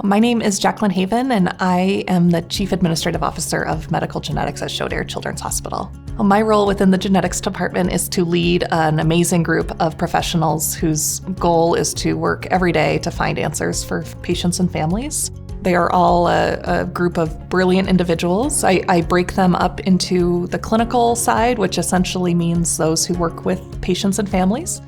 My name is Jacqueline Haven, and I am the Chief Administrative Officer of Medical Genetics at Shodair Children's Hospital. My role within the genetics department is to lead an amazing group of professionals whose goal is to work every day to find answers for patients and families. They are all a group of brilliant individuals. I break them up into the clinical side, which essentially means those who work with patients and families,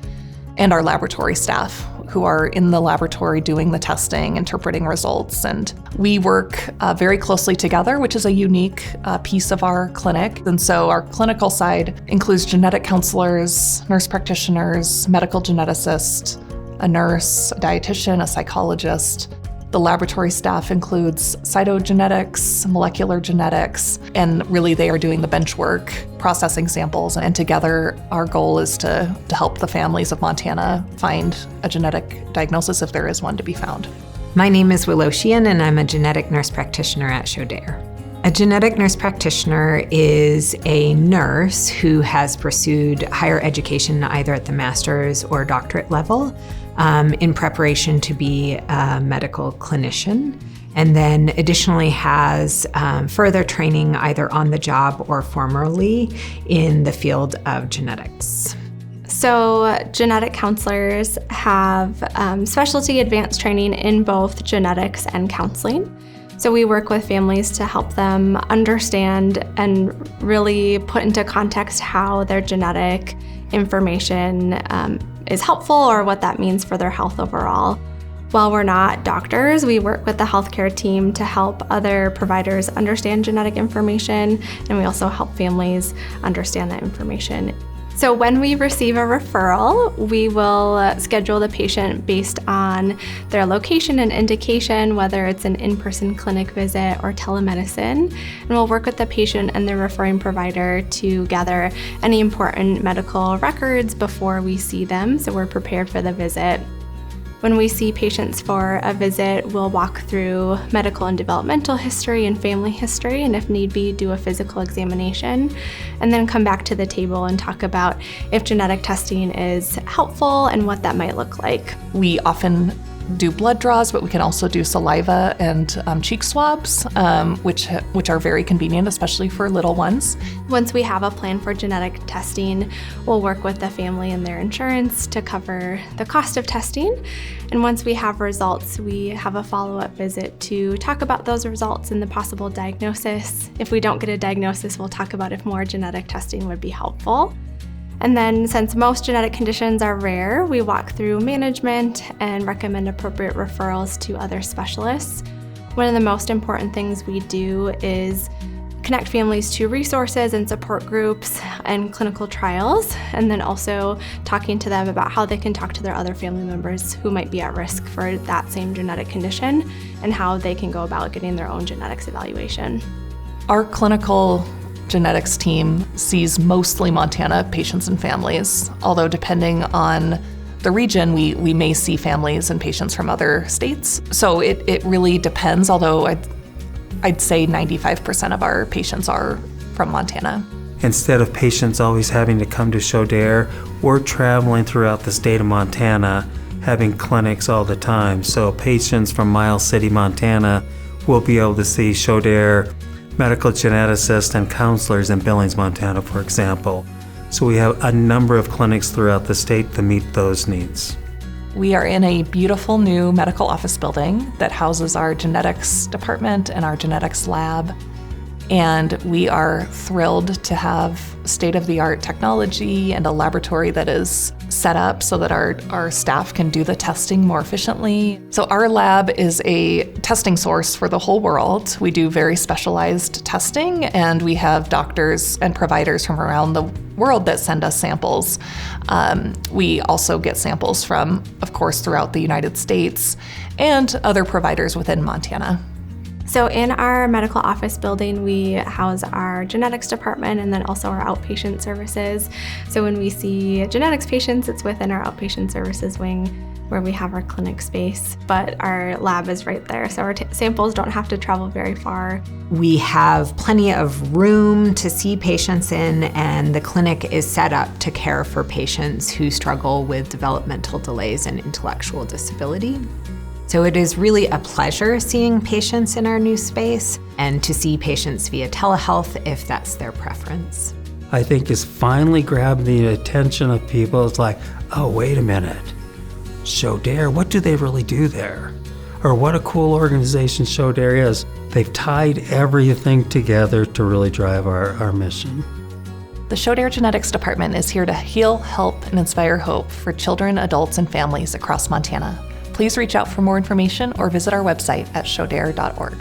and our laboratory staff, who are in the laboratory doing the testing, interpreting results. And we work very closely together, which is a unique piece of our clinic. And so our clinical side includes genetic counselors, nurse practitioners, medical geneticists, a nurse, a dietitian, a psychologist. The laboratory staff includes cytogenetics, molecular genetics, and really they are doing the bench work, processing samples, and together our goal is to help the families of Montana find a genetic diagnosis if there is one to be found. My name is Willow Sheehan, and I'm a genetic nurse practitioner at Shodair. A genetic nurse practitioner is a nurse who has pursued higher education either at the master's or doctorate level in preparation to be a medical clinician, and then additionally has further training either on the job or formerly in the field of genetics. So genetic counselors have specialty advanced training in both genetics and counseling. So we work with families to help them understand and really put into context how their genetic information is helpful or what that means for their health overall. While we're not doctors, we work with the healthcare team to help other providers understand genetic information, and we also help families understand that information. So when we receive a referral, we will schedule the patient based on their location and indication, whether it's an in-person clinic visit or telemedicine. And we'll work with the patient and the referring provider to gather any important medical records before we see them, so we're prepared for the visit. When we see patients for a visit, we'll walk through medical and developmental history and family history, and if need be, do a physical examination, and then come back to the table and talk about if genetic testing is helpful and what that might look like. We often do blood draws, but we can also do saliva and cheek swabs, which are very convenient, especially for little ones. Once we have a plan for genetic testing, we'll work with the family and their insurance to cover the cost of testing. And once we have results, we have a follow-up visit to talk about those results and the possible diagnosis. If we don't get a diagnosis, we'll talk about if more genetic testing would be helpful. And then, since most genetic conditions are rare, we walk through management and recommend appropriate referrals to other specialists. One of the most important things we do is connect families to resources and support groups and clinical trials, and then also talking to them about how they can talk to their other family members who might be at risk for that same genetic condition and how they can go about getting their own genetics evaluation. Our clinical genetics team sees mostly Montana patients and families, although depending on the region, we may see families and patients from other states. So it really depends, although I'd say 95% of our patients are from Montana. Instead of patients always having to come to Shodair, we're traveling throughout the state of Montana, having clinics all the time. So patients from Miles City, Montana will be able to see Shodair medical geneticists and counselors in Billings, Montana, for example. So we have a number of clinics throughout the state to meet those needs. We are in a beautiful new medical office building that houses our genetics department and our genetics lab. And we are thrilled to have state-of-the-art technology and a laboratory that is set up so that our staff can do the testing more efficiently. So our lab is a testing source for the whole world. We do very specialized testing, and we have doctors and providers from around the world that send us samples. We also get samples from, of course, throughout the United States and other providers within Montana. So in our medical office building, we house our genetics department and then also our outpatient services. So when we see genetics patients, it's within our outpatient services wing where we have our clinic space, but our lab is right there. So our samples don't have to travel very far. We have plenty of room to see patients in, and the clinic is set up to care for patients who struggle with developmental delays and intellectual disability. So it is really a pleasure seeing patients in our new space and to see patients via telehealth if that's their preference. I think it's finally grabbed the attention of people. It's like, oh, wait a minute. Shodair, what do they really do there? Or what a cool organization Shodair is. They've tied everything together to really drive our mission. The Shodair Genetics Department is here to heal, help, and inspire hope for children, adults, and families across Montana. Please reach out for more information or visit our website at shodair.org.